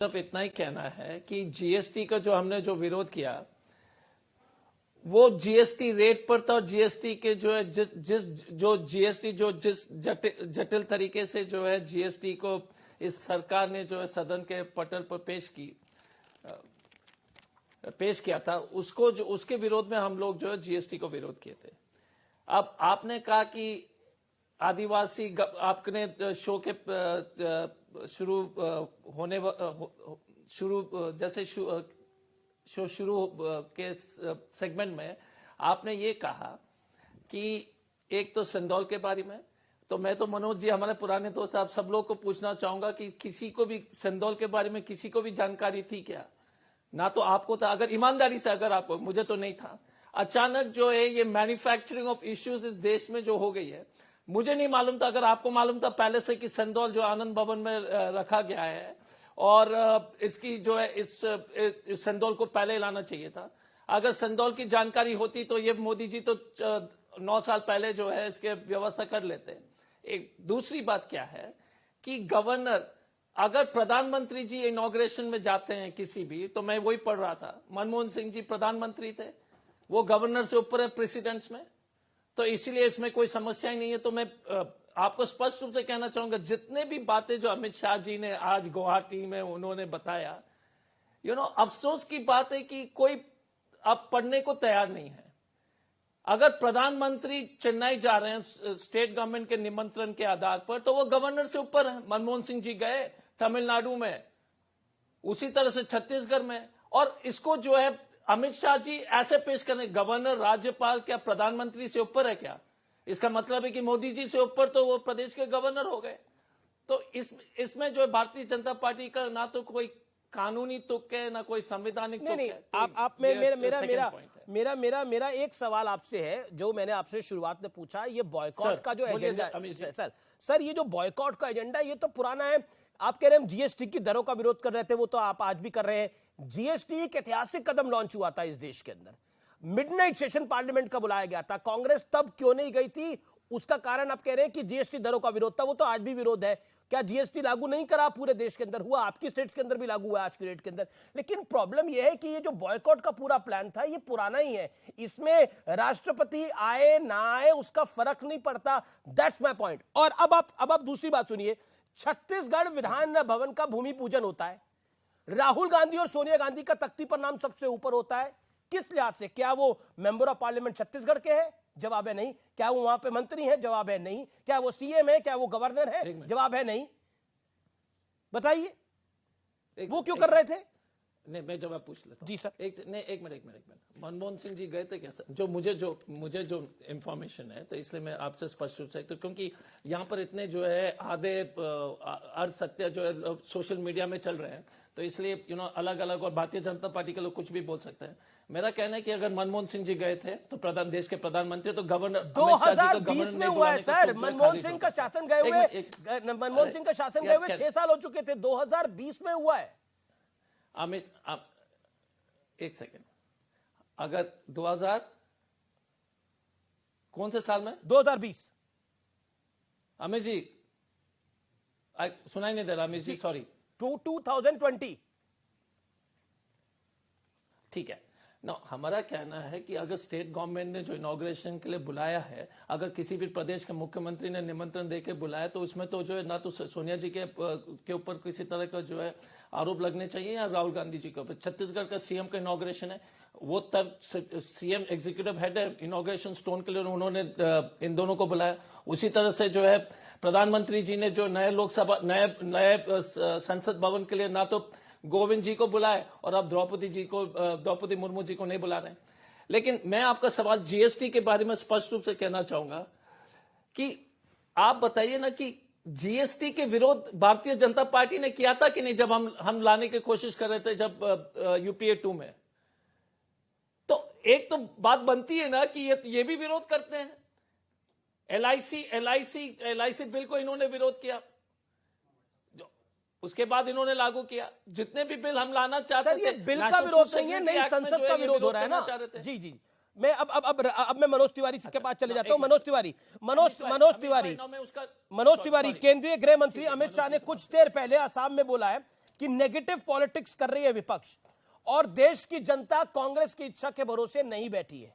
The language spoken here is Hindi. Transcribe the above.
सिर्फ इतना ही कहना है कि जीएसटी का जो हमने जो विरोध किया वो जीएसटी रेट पर था और जीएसटी के जो है जिस जटिल तरीके से जो है जीएसटी को इस सरकार ने जो है सदन के पटल पर पेश किया था उसके विरोध में हम लोग जो है जीएसटी को विरोध किए थे। अब आपने कहा कि आदिवासी आपने शो के शुरू के सेगमेंट में आपने ये कहा कि एक तो संदौल के बारे में, तो मैं तो मनोज जी हमारे पुराने दोस्त आप सब लोग को पूछना चाहूंगा कि किसी को भी संदौल के बारे में किसी को भी जानकारी थी क्या? ना तो आपको था, अगर ईमानदारी से अगर आपको, मुझे तो नहीं था। अचानक जो है ये मैन्युफैक्चरिंग ऑफ इश्यूज इस देश में जो हो गई है, मुझे नहीं मालूम था, अगर आपको मालूम था पहले से कि संदौल जो आनंद भवन में रखा गया है और इसकी जो है इस संदौल को पहले लाना चाहिए था। अगर संदौल की जानकारी होती तो ये मोदी जी तो 9 साल पहले जो है इसके व्यवस्था कर लेते। एक दूसरी बात क्या है कि गवर्नर, अगर प्रधानमंत्री जी इनॉग्रेशन में जाते हैं किसी भी, तो मैं वही पढ़ रहा था, मनमोहन सिंह जी प्रधानमंत्री थे, वो गवर्नर से ऊपर है प्रेसिडेंट्स में, तो इसीलिए इसमें कोई समस्या ही नहीं है। तो मैं आपको स्पष्ट रूप से कहना चाहूंगा, जितने भी बातें जो अमित शाह जी ने आज गुवाहाटी में उन्होंने बताया, अफसोस की बात है कि कोई अब पढ़ने को तैयार नहीं है। अगर प्रधानमंत्री चेन्नई जा रहे हैं स्टेट गवर्नमेंट के निमंत्रण के आधार पर, तो वो गवर्नर से ऊपर है। मनमोहन सिंह जी गए तमिलनाडु में, उसी तरह से छत्तीसगढ़ में, और इसको जो है अमित शाह जी ऐसे पेश करें, गवर्नर राज्यपाल क्या प्रधानमंत्री से ऊपर है क्या? इसका मतलब है कि मोदी जी से ऊपर तो वो प्रदेश के गवर्नर हो गए। तो इसमें जो है भारतीय जनता पार्टी का ना तो कोई कानूनी तुक है ना कोई संवैधानिक तुक है। आप मेरा एक सवाल आपसे है जो मैंने आपसे शुरुआत में पूछा, ये बॉयकॉट का जो एजेंडा सर ये जो बॉयकॉट का एजेंडा ये तो पुराना है। आप कह रहे हैं जीएसटी की दरों का विरोध कर रहे थे, वो तो आप आज भी कर रहे हैं। जीएसटी एक ऐतिहासिक कदम लॉन्च हुआ था इस देश के अंदर, मिडनाइट सेशन पार्लियामेंट का बुलाया गया था, कांग्रेस तब क्यों नहीं गई थी? उसका कारण आप कह रहे हैं कि जीएसटी दरों का विरोध था, वो तो आज भी विरोध है। क्या जीएसटी लागू नहीं करा पूरे देश के अंदर? हुआ, आपकी स्टेट्स के अंदर भी लागू हुआ आज की डेट के अंदर। लेकिन प्रॉब्लम यह है कि ये जो बॉयकॉट का पूरा प्लान था ये पुराना ही है, इसमें राष्ट्रपति आए ना आए उसका फर्क नहीं पड़ता। That's my point. और अब आप दूसरी बात सुनिए, छत्तीसगढ़ विधान भवन का भूमि पूजन होता है, राहुल गांधी और सोनिया गांधी का तख्ती पर नाम सबसे ऊपर होता है। किस लिहाज से? क्या वो मेंबर ऑफ पार्लियामेंट छत्तीसगढ़ के हैं? जवाब है नहीं। क्या वो वहां पे मंत्री हैं? जवाब है नहीं। क्या वो सीएम है? क्या वो गवर्नर है? जवाब है नहीं। बताइए वो क्यों कर रहे थे? नहीं, मैं जवाब पूछ लेता हूं। जी सर। एक मिनट। मनमोहन सिंह जी गए थे क्या सर? मुझे जो इंफॉर्मेशन है, तो इसलिए मैं आपसे स्पष्ट रूप से, तो क्योंकि यहाँ पर इतने जो है आधे अर्ध सत्य जो है सोशल मीडिया में चल रहे हैं, तो इसलिए अलग अलग, और भारतीय जनता पार्टी के लोग कुछ भी बोल सकते हैं। मेरा कहना है कि अगर मनमोहन सिंह जी गए थे तो देश के प्रधानमंत्री, तो गवर्नर 2020 में हुआ है सर। मनमोहन सिंह का शासन गए हुए 6 साल हो चुके थे, 2020 में हुआ है। अमित, एक सेकेंड, अगर 2000 कौन से साल में? 2020। अमित जी सुनाई नहीं दे रहा अमित जी, सॉरी। 2020। ठीक है। हमारा कहना है कि अगर स्टेट गवर्नमेंट ने जो इनॉग्रेशन के लिए बुलाया है, अगर किसी भी प्रदेश के मुख्यमंत्री ने निमंत्रण देके बुलाया, तो उसमें तो जो है ना तो सोनिया जी के ऊपर किसी तरह का जो है आरोप लगने चाहिए या राहुल गांधी जी के ऊपर। छत्तीसगढ़ का सीएम का इनॉग्रेशन है, वो तब सीएम एग्जीक्यूटिव हेड है, इनॉग्रेशन स्टोन के लिए उन्होंने इन दोनों को बुलाया। उसी तरह से जो है प्रधानमंत्री जी ने जो नए संसद भवन के लिए ना तो गोविंद जी को बुलाए, और अब द्रौपदी मुर्मू जी को नहीं बुला रहे। लेकिन मैं आपका सवाल जीएसटी के बारे में स्पष्ट रूप से कहना चाहूंगा कि आप बताइए ना कि जीएसटी के विरोध भारतीय जनता पार्टी ने किया था कि नहीं, जब हम लाने की कोशिश कर रहे थे जब यूपीए 2 में। तो एक तो बात बनती है ना कि ये भी विरोध करते हैं। एलआईसी बिल को इन्होंने विरोध किया, उसके बाद इन्होंने लागू किया। जितने भी बिल हम लाना चाहते थे, ये बिल का विरोध नहीं है, नई संसद का विरोध हो रहा है ना। जी। मैं अब मैं मनोज तिवारी के पास चले जाता हूं। मनोज तिवारी, केंद्रीय गृह मंत्री अमित शाह ने कुछ देर पहले असम में बोला है कि नेगेटिव पॉलिटिक्स कर रही है विपक्ष और देश की जनता कांग्रेस की इच्छा के भरोसे नहीं बैठी है।